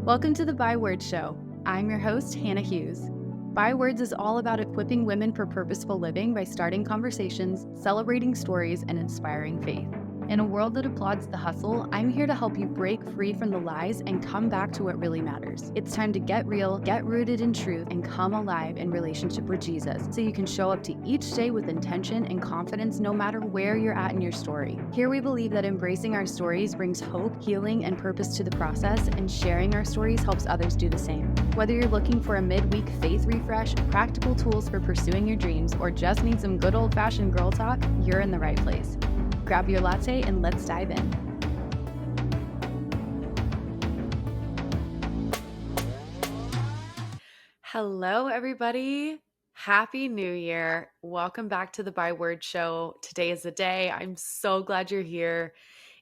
Welcome to the By Words Show. I'm your host, Hannah Hughes. By Words is all about equipping women for purposeful living by starting conversations, celebrating stories, and inspiring faith. In a world that applauds the hustle, I'm here to help you break free from the lies and come back to what really matters. It's time to get real, get rooted in truth, and come alive in relationship with Jesus so you can show up to each day with intention and confidence no matter where you're at in your story. Here we believe that embracing our stories brings hope, healing, and purpose to the process, and sharing our stories helps others do the same. Whether you're looking for a midweek faith refresh, practical tools for pursuing your dreams, or just need some good old-fashioned girl talk, you're in the right place. Grab your latte and let's dive in. Hello, everybody. Happy New Year. Welcome back to the By Word Show. Today is the day. I'm so glad you're here.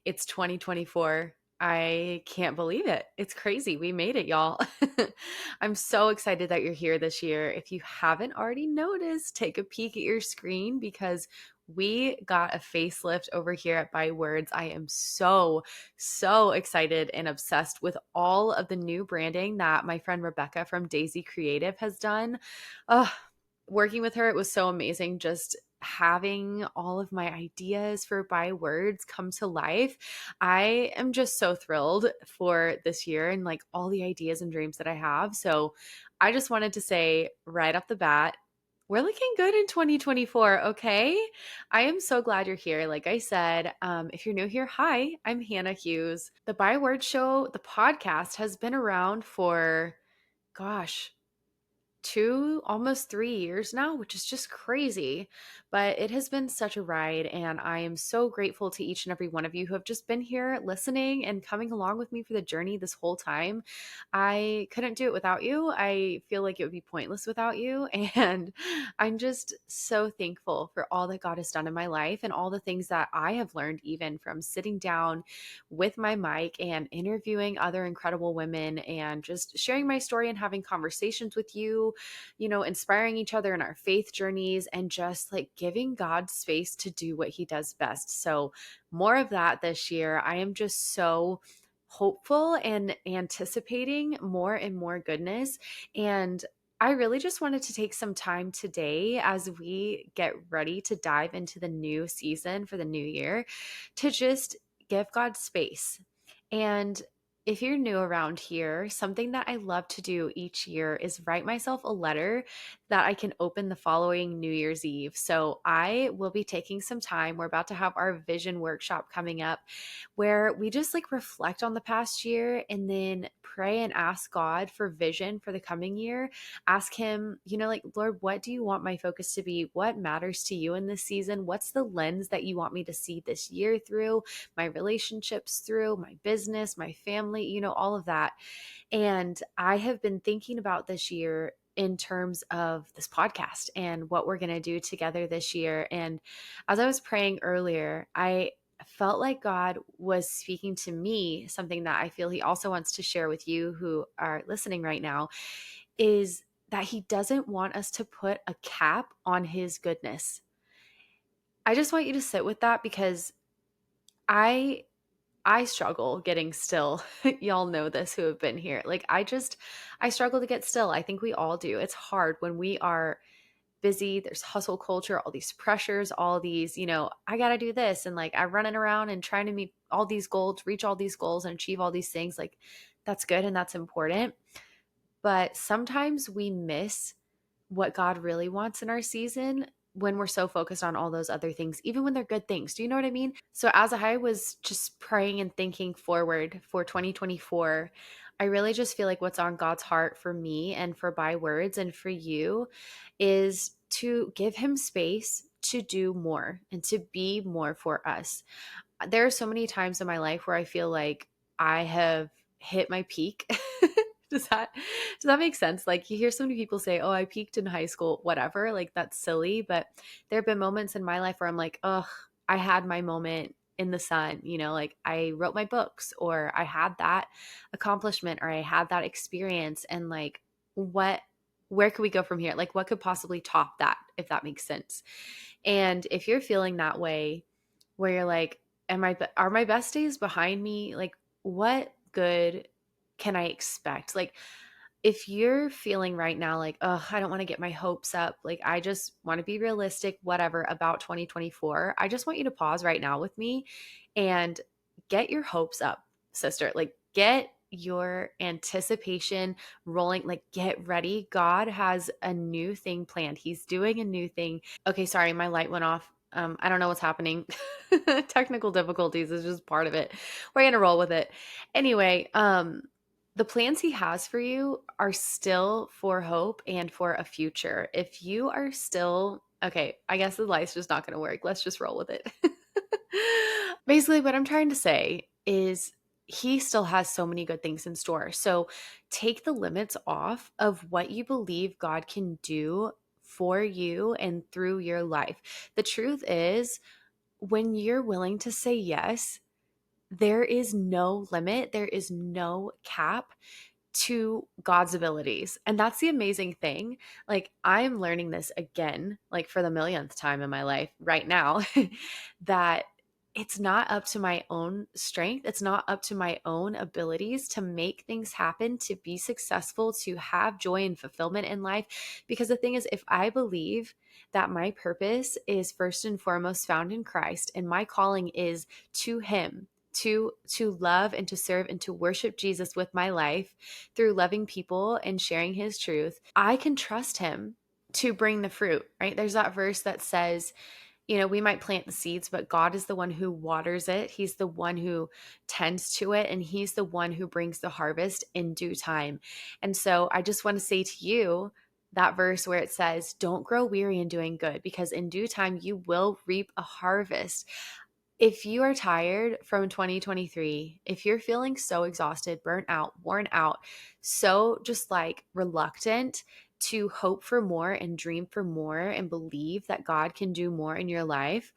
It's 2024. I can't believe it. It's crazy. We made it, y'all. I'm so excited that you're here this year. If you haven't already noticed, take a peek at your screen because we got a facelift over here at By Words. I am so excited and obsessed with all of the new branding that my friend Rebecca from Daisy Creative has done. Working with her, it was so amazing. Just having all of my ideas for By Words come to life. I am just so thrilled for this year and like all the ideas and dreams that I have. So I just wanted to say right off the bat, we're looking good in 2024, okay? I am so glad you're here. Like I said, if you're new here, hi, I'm Hannah Hughes. The By Word Show, the podcast, has been around for, gosh, almost 3 years now, which is just crazy. But it has been such a ride, and I am so grateful to each and every one of you who have just been here listening and coming along with me for the journey this whole time. I couldn't do it without you. I feel like it would be pointless without you. And I'm just so thankful for all that God has done in my life and all the things that I have learned, even from sitting down with my mic and interviewing other incredible women and just sharing my story and having conversations with you, inspiring each other in our faith journeys and just like giving God space to do what he does best. So, more of that this year. I am just so hopeful and anticipating more and more goodness. And I really just wanted to take some time today as we get ready to dive into the new season for the new year to just give God space. And if you're new around here, something that I love to do each year is write myself a letter that I can open the following New Year's Eve. So I will be taking some time. We're about to have our vision workshop coming up where we just like reflect on the past year and then pray and ask God for vision for the coming year. Ask him, like, Lord, what do you want my focus to be? What matters to you in this season? What's the lens that you want me to see this year through, my relationships through, my business, my family, all of that. And I have been thinking about this year in terms of this podcast and what we're going to do together this year. And as I was praying earlier, I felt like God was speaking to me something that I feel he also wants to share with you who are listening right now is that he doesn't want us to put a cap on his goodness. I just want you to sit with that because I struggle getting still. Y'all know this who have been here. Like I struggle to get still. I think we all do. It's hard when we are busy. There's hustle culture, all these pressures, all these, I got to do this. And like I'm running around and trying to meet all these goals, reach all these goals and achieve all these things. Like that's good and that's important. But sometimes we miss what God really wants in our season when we're so focused on all those other things, even when they're good things. Do you know what I mean? So as I was just praying and thinking forward for 2024, I really just feel like what's on God's heart for me and for By Words and for you is to give him space to do more and to be more for us. There are so many times in my life where I feel like I have hit my peak. Does that make sense? Like you hear so many people say, "Oh, I peaked in high school," whatever. Like that's silly, but there have been moments in my life where I'm like, "Ugh, I had my moment in the sun." Like I wrote my books or I had that accomplishment or I had that experience and like where could we go from here? Like what could possibly top that if that makes sense? And if you're feeling that way where you're like, are my best days behind me? Like what good can I expect? Like, if you're feeling right now like, oh, I don't want to get my hopes up, like, I just want to be realistic, whatever, about 2024, I just want you to pause right now with me and get your hopes up, sister. Like, get your anticipation rolling, like, get ready. God has a new thing planned. He's doing a new thing. Okay, sorry, my light went off. I don't know what's happening. Technical difficulties is just part of it. We're gonna roll with it. Anyway, the plans he has for you are still for hope and for a future. If you are still, okay, I guess the light's just not gonna work. Let's just roll with it. Basically, what I'm trying to say is he still has so many good things in store. So take the limits off of what you believe God can do for you and through your life. The truth is, when you're willing to say yes, there is no limit, there is no cap to God's abilities. And that's the amazing thing. Like, I am learning this again, like for the millionth time in my life right now, that it's not up to my own strength. It's not up to my own abilities to make things happen, to be successful, to have joy and fulfillment in life. Because the thing is, if I believe that my purpose is first and foremost found in Christ and my calling is to Him, to love and to serve and to worship Jesus with my life through loving people and sharing his truth, I can trust him to bring the fruit, right? There's that verse that says, we might plant the seeds, but God is the one who waters it. He's the one who tends to it, and he's the one who brings the harvest in due time. And so I just want to say to you that verse where it says, don't grow weary in doing good, because in due time you will reap a harvest. If you are tired from 2023, if you're feeling so exhausted, burnt out, worn out, so just like reluctant to hope for more and dream for more and believe that God can do more in your life,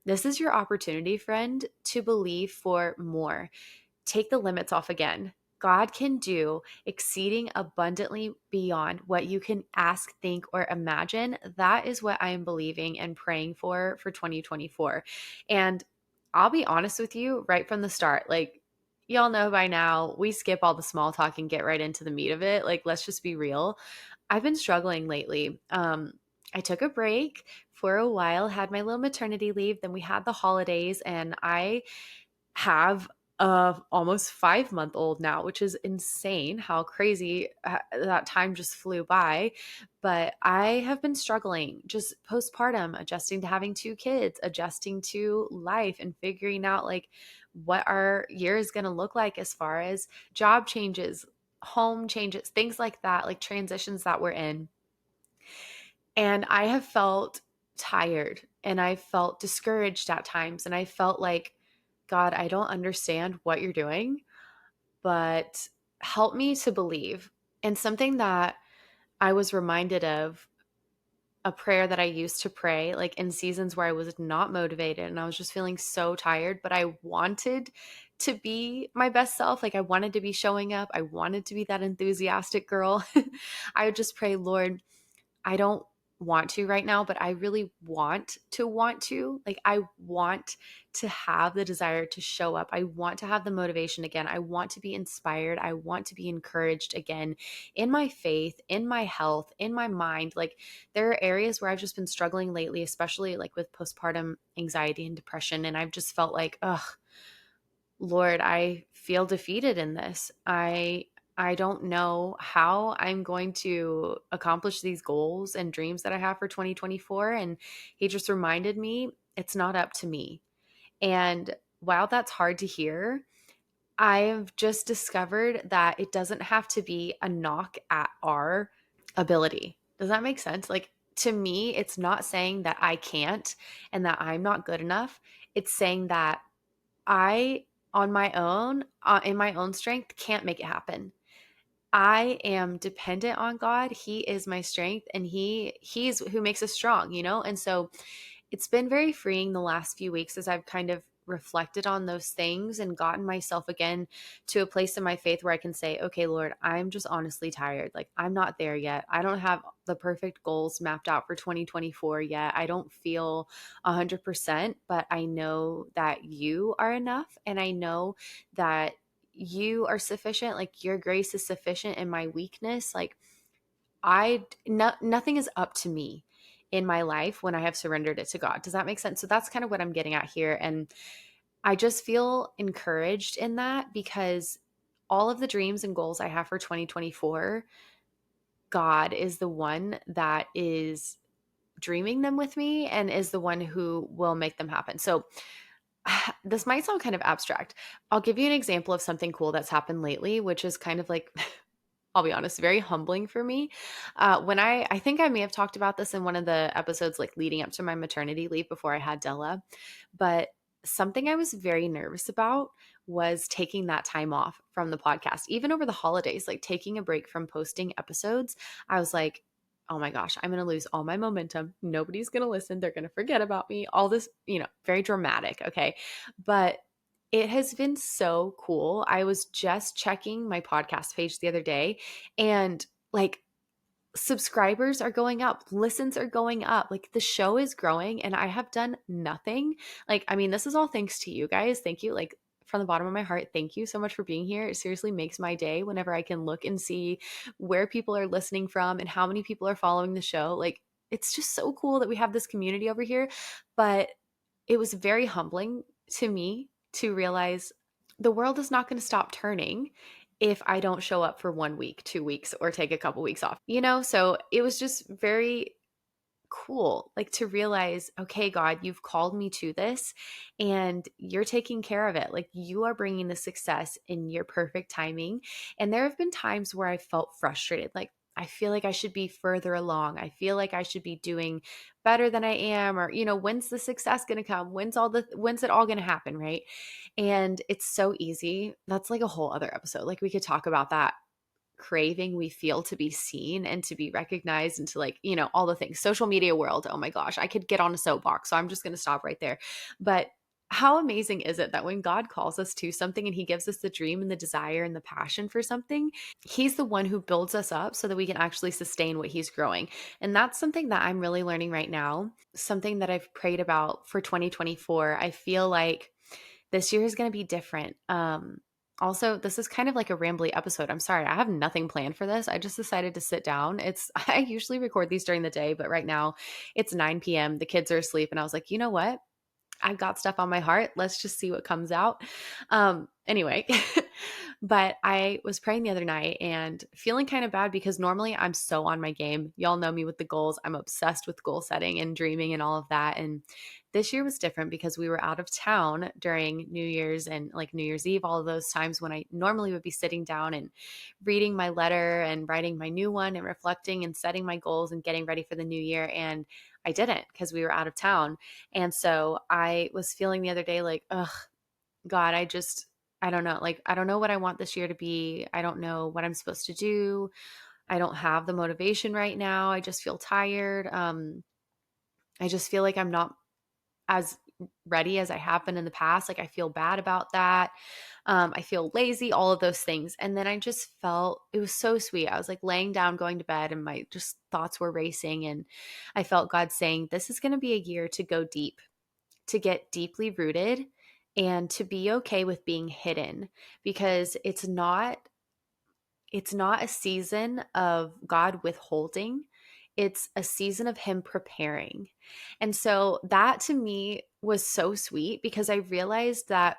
this is your opportunity, friend, to believe for more. Take the limits off again. God can do exceeding abundantly beyond what you can ask, think, or imagine. That is what I am believing and praying for 2024. And I'll be honest with you right from the start. Like, y'all know by now, we skip all the small talk and get right into the meat of it. Like, let's just be real. I've been struggling lately. I took a break for a while, had my little maternity leave, then we had the holidays, and I have a almost 5-month old now, which is insane how crazy that time just flew by. But I have been struggling just postpartum, adjusting to having 2 kids, adjusting to life, and figuring out like what our year is going to look like as far as job changes, home changes, things like that, like transitions that we're in. And I have felt tired and I felt discouraged at times. And I felt like, God, I don't understand what you're doing, but help me to believe. And something that I was reminded of, a prayer that I used to pray, like in seasons where I was not motivated and I was just feeling so tired, but I wanted to be my best self. Like, I wanted to be showing up. I wanted to be that enthusiastic girl. I would just pray, Lord, I don't want to right now, but I really want to. Like, I want to have the desire to show up. I want to have the motivation again. I want to be inspired. I want to be encouraged again in my faith, in my health, in my mind. Like, there are areas where I've just been struggling lately, especially like with postpartum anxiety and depression. And I've just felt like, ugh, Lord, I feel defeated in this. I don't know how I'm going to accomplish these goals and dreams that I have for 2024. And he just reminded me it's not up to me. And while that's hard to hear, I've just discovered that it doesn't have to be a knock at our ability. Does that make sense? Like, to me, it's not saying that I can't and that I'm not good enough. It's saying that I, on my own, in my own strength, can't make it happen. I am dependent on God. He is my strength, and he's who makes us strong, And so it's been very freeing the last few weeks as I've kind of reflected on those things and gotten myself again to a place in my faith where I can say, okay, Lord, I'm just honestly tired. Like, I'm not there yet. I don't have the perfect goals mapped out for 2024 yet. I don't feel 100%, but I know that you are enough. And I know that you are sufficient. Like your grace is sufficient in my weakness. Like nothing is up to me in my life when I have surrendered it to God. Does that make sense? So that's kind of what I'm getting at here. And I just feel encouraged in that because all of the dreams and goals I have for 2024, God is the one that is dreaming them with me and is the one who will make them happen. So this might sound kind of abstract. I'll give you an example of something cool that's happened lately, which is kind of like I'll be honest, very humbling for me. When I think I may have talked about this in one of the episodes, like leading up to my maternity leave before I had Della, but something I was very nervous about was taking that time off from the podcast, even over the holidays, like taking a break from posting episodes. I was like, oh my gosh, I'm going to lose all my momentum. Nobody's going to listen. They're going to forget about me. All this, very dramatic. Okay. But it has been so cool. I was just checking my podcast page the other day and like subscribers are going up, listens are going up. Like the show is growing and I have done nothing. Like, I mean, this is all thanks to you guys. Thank you. Like, from the bottom of my heart, thank you so much for being here. It seriously makes my day whenever I can look and see where people are listening from and how many people are following the show. Like, it's just so cool that we have this community over here. But it was very humbling to me to realize the world is not going to stop turning if I don't show up for 1 week, 2 weeks, or take a couple weeks off, So it was just very cool, like to realize, okay, God, you've called me to this and you're taking care of it. Like you are bringing the success in your perfect timing. And there have been times where I felt frustrated, like, I feel like I should be further along. I feel like I should be doing better than I am, or, when's the success going to come? When's it all going to happen? Right. And it's so easy. That's like a whole other episode. Like we could talk about that craving we feel to be seen and to be recognized and to like, all the things. Social media world. Oh my gosh, I could get on a soapbox. So I'm just going to stop right there. But how amazing is it that when God calls us to something and he gives us the dream and the desire and the passion for something, he's the one who builds us up so that we can actually sustain what he's growing. And that's something that I'm really learning right now, something that I've prayed about for 2024. I feel like this year is going to be different. Also, this is kind of like a rambly episode. I'm sorry. I have nothing planned for this. I just decided to sit down. I usually record these during the day, but right now it's 9 p.m. The kids are asleep. And I was like, you know what? I've got stuff on my heart. Let's just see what comes out. Anyway, but I was praying the other night and feeling kind of bad because normally I'm so on my game. Y'all know me with the goals. I'm obsessed with goal setting and dreaming and all of that. And this year was different because we were out of town during New Year's and like New Year's Eve, all of those times when I normally would be sitting down and reading my letter and writing my new one and reflecting and setting my goals and getting ready for the new year. And I didn't because we were out of town. And so I was feeling the other day like, ugh, God, I don't know. Like, I don't know what I want this year to be. I don't know what I'm supposed to do. I don't have the motivation right now. I just feel tired. I just feel like I'm not as ready as I have been in the past. Like, I feel bad about that. I feel lazy, all of those things. And then I just felt it was so sweet. I was like laying down, going to bed, and my just thoughts were racing. And I felt God saying, this is going to be a year to go deep, to get deeply rooted, and to be okay with being hidden because it's not a season of God withholding. It's a season of him preparing. And so that to me was so sweet because I realized that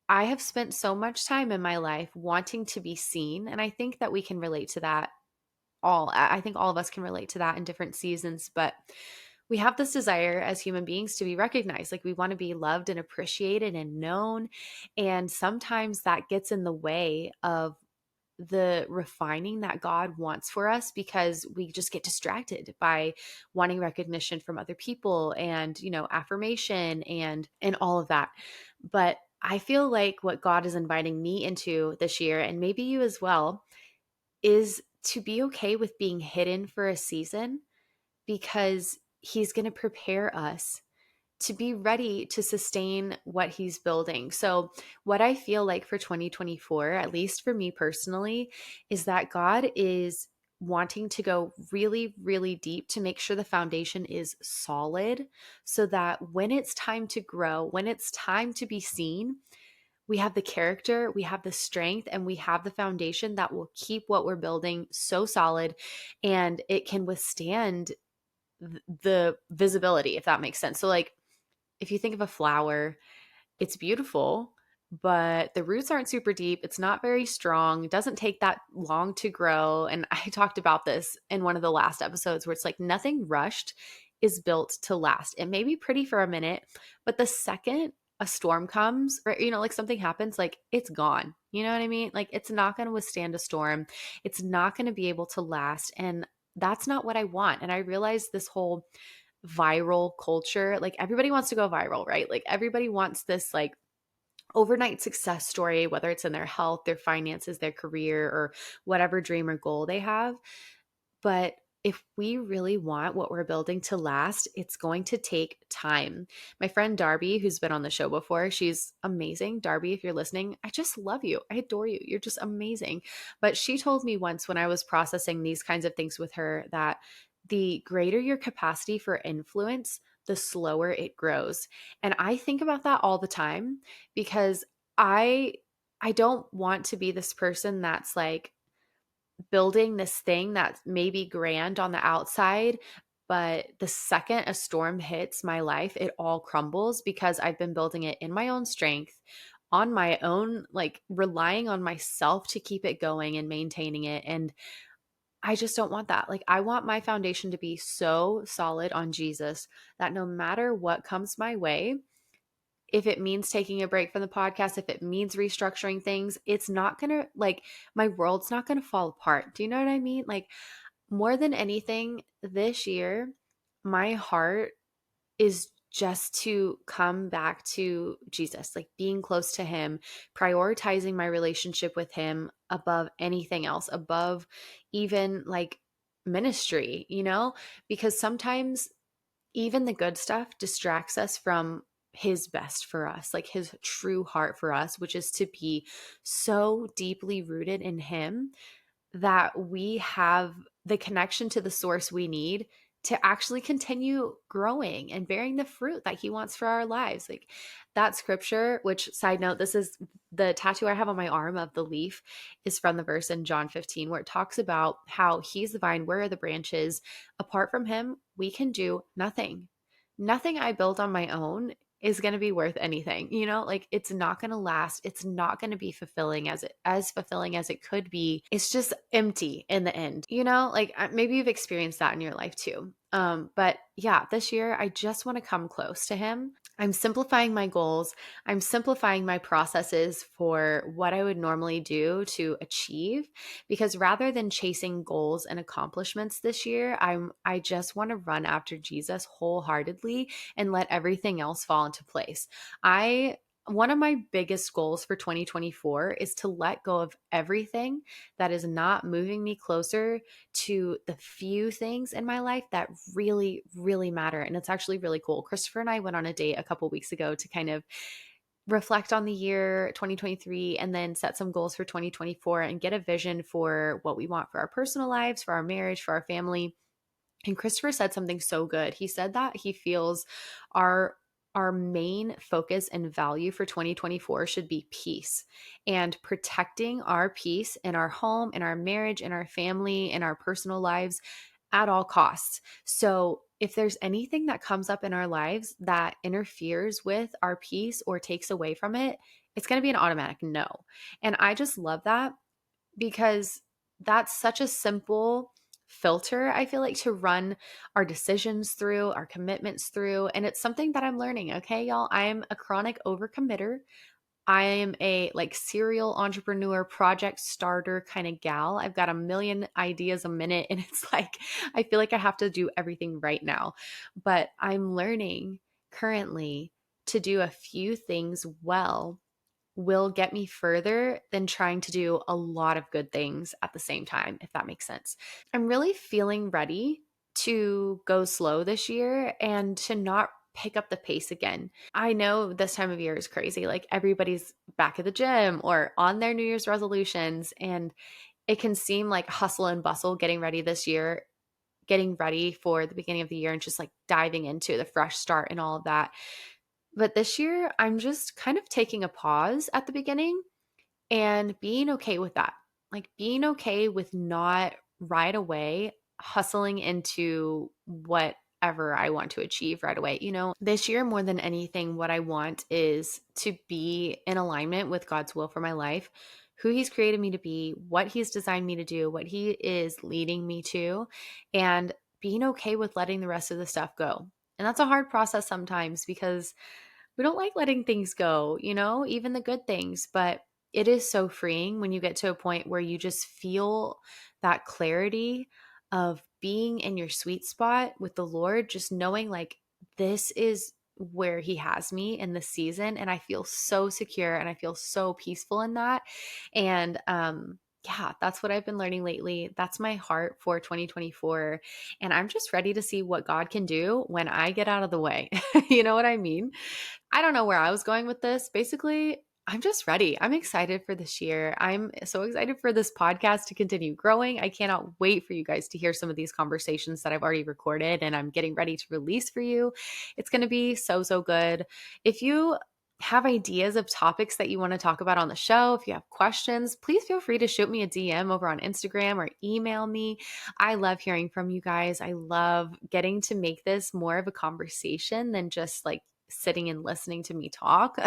I have spent so much time in my life wanting to be seen. And I think that we can relate to that all. I think all of us can relate to that in different seasons, but we have this desire as human beings to be recognized. Like we want to be loved and appreciated and known. And sometimes that gets in the way of the refining that God wants for us because we just get distracted by wanting recognition from other people and, affirmation and all of that. But I feel like what God is inviting me into this year, and maybe you as well, is to be okay with being hidden for a season because he's going to prepare us to be ready to sustain what he's building. So, what I feel like for 2024, at least for me personally, is that God is wanting to go really, really deep to make sure the foundation is solid so that when it's time to grow, when it's time to be seen, we have the character, we have the strength, and we have the foundation that will keep what we're building so solid, and it can withstand the visibility, if that makes sense. So, like, if you think of a flower, it's beautiful, but the roots aren't super deep. It's not very strong. It doesn't take that long to grow. And I talked about this in one of the last episodes where it's like nothing rushed is built to last. It may be pretty for a minute, but the second a storm comes or, like something happens, like it's gone. You know what I mean? Like it's not going to withstand a storm. It's not going to be able to last. And that's not what I want. And I realized this whole viral culture, like everybody wants to go viral, right? Like everybody wants this like overnight success story, whether it's in their health, their finances, their career, or whatever dream or goal they have. But if we really want what we're building to last, it's going to take time. My friend Darby, who's been on the show before, she's amazing. Darby, if you're listening, I just love you. I adore you. You're just amazing. But she told me once when I was processing these kinds of things with her that the greater your capacity for influence, the slower it grows. And I think about that all the time because I I don't want to be this person that's like building this thing that's maybe grand on the outside, but the second a storm hits my life, it all crumbles because I've been building it in my own strength, on my own, like relying on myself to keep it going and maintaining it. And I just don't want that. Like, I want my foundation to be so solid on Jesus that no matter what comes my way, if it means taking a break from the podcast, if it means restructuring things, it's not going to like my world's not going to fall apart. Do you know what I mean? Like more than anything this year, my heart is just to come back to Jesus, like being close to him, prioritizing my relationship with him above anything else, above even like ministry, because sometimes even the good stuff distracts us from his best for us, like his true heart for us, which is to be so deeply rooted in him that we have the connection to the source we need to actually continue growing and bearing the fruit that he wants for our lives. Like that scripture, which side note, this is the tattoo I have on my arm of the leaf is from the verse in John 15 where it talks about how he's the vine, we're the branches. Apart from him, we can do nothing. Nothing I build on my own is going to be worth anything. Like it's not going to last. It's not going to be fulfilling as it could be. It's just empty in the end. Like maybe you've experienced that in your life too. But yeah, this year I just want to come close to him. I'm simplifying my goals. I'm simplifying my processes for what I would normally do to achieve because rather than chasing goals and accomplishments this year, I just want to run after Jesus wholeheartedly and let everything else fall into place. One of my biggest goals for 2024 is to let go of everything that is not moving me closer to the few things in my life that really, really matter. And it's actually really cool. Christopher and I went on a date a couple weeks ago to kind of reflect on the year 2023 and then set some goals for 2024 and get a vision for what we want for our personal lives, for our marriage, for our family. And Christopher said something so good. He said that he feels our our main focus and value for 2024 should be peace and protecting our peace in our home, in our marriage, in our family, in our personal lives at all costs. So, if there's anything that comes up in our lives that interferes with our peace or takes away from it, it's going to be an automatic no. And I just love that because that's such a simple filter, I feel like, to run our decisions through, our commitments through. And it's something that I'm learning. Okay, y'all, I'm a chronic overcommitter. I am a like serial entrepreneur, project starter kind of gal. I've got a million ideas a minute, and it's like I feel like I have to do everything right now. But I'm learning currently to do a few things well will get me further than trying to do a lot of good things at the same time, if that makes sense. I'm really feeling ready to go slow this year and to not pick up the pace again. I know this time of year is crazy. Like everybody's back at the gym or on their New Year's resolutions, and it can seem like hustle and bustle getting ready this year, getting ready for the beginning of the year and just like diving into the fresh start and all of that. But this year, I'm just kind of taking a pause at the beginning and being okay with that. Like being okay with not right away hustling into whatever I want to achieve right away. This year, more than anything, what I want is to be in alignment with God's will for my life, who He's created me to be, what He's designed me to do, what He is leading me to, and being okay with letting the rest of the stuff go. And that's a hard process sometimes because we don't like letting things go, even the good things, but it is so freeing when you get to a point where you just feel that clarity of being in your sweet spot with the Lord, just knowing like this is where He has me in this season. And I feel so secure and I feel so peaceful in that. And, yeah, that's what I've been learning lately. That's my heart for 2024. And I'm just ready to see what God can do when I get out of the way. You know what I mean? I don't know where I was going with this. Basically, I'm just ready. I'm excited for this year. I'm so excited for this podcast to continue growing. I cannot wait for you guys to hear some of these conversations that I've already recorded and I'm getting ready to release for you. It's going to be so, so good. If you have ideas of topics that you want to talk about on the show, if you have questions, please feel free to shoot me a DM over on Instagram or email me. I love hearing from you guys. I love getting to make this more of a conversation than just like sitting and listening to me talk.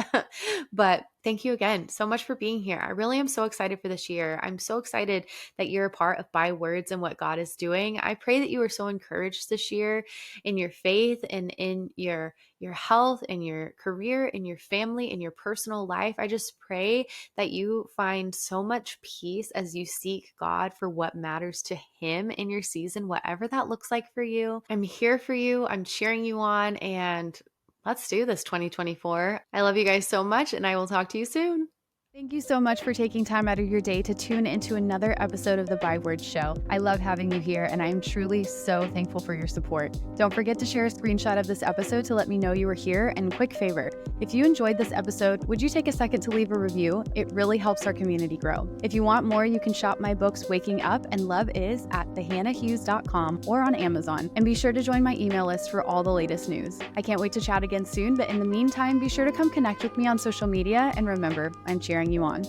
But thank you again so much for being here. I really am so excited for this year. I'm so excited that you're a part of By Words and what God is doing. I pray that you are so encouraged this year in your faith and in your health and your career and your family and your personal life. I just pray that you find so much peace as you seek God for what matters to Him in your season, whatever that looks like for you. I'm here for you. I'm cheering you on, and let's do this 2024. I love you guys so much, and I will talk to you soon. Thank you so much for taking time out of your day to tune into another episode of the By Words Show. I love having you here, and I am truly so thankful for your support. Don't forget to share a screenshot of this episode to let me know you were here, and quick favor, if you enjoyed this episode, would you take a second to leave a review? It really helps our community grow. If you want more, you can shop my books Waking Up and Love Is at thehannahhughes.com or on Amazon, and be sure to join my email list for all the latest news. I can't wait to chat again soon, but in the meantime, be sure to come connect with me on social media, and remember, I'm cheering you on.